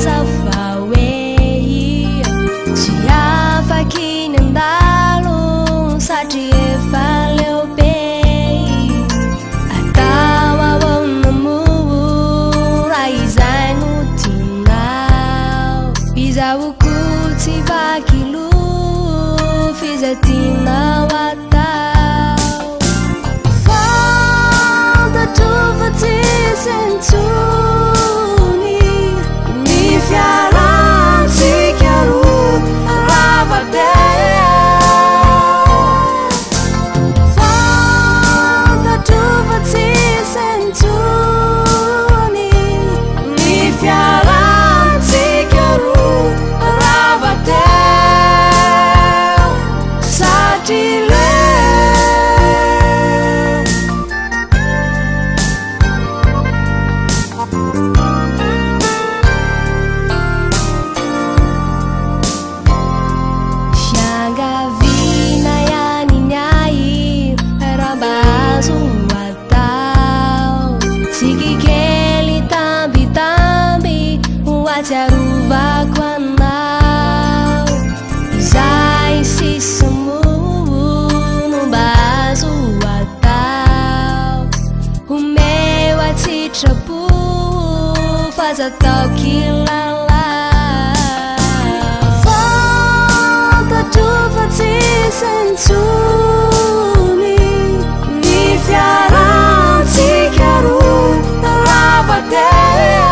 zawawei tsy afaky ny andalo satria efa leo be atao ahoana moa raha izay no tianao izahoko tsy vaky loha fizatinao atao fantatro fa tsisy intsony ny fialantsika roa ravateo fantatro fa tsisy intsony ny fialantsika roa ravateo satria fiangavina ihany ny ahy raha mba azo atao tsikikely tambitamby ho atsiarovako anao izay sisa mono mba azo atao homeo atsitrapo fa aza atao kilala fantatro fa tsisy intsony ny fialantsika roa ravateo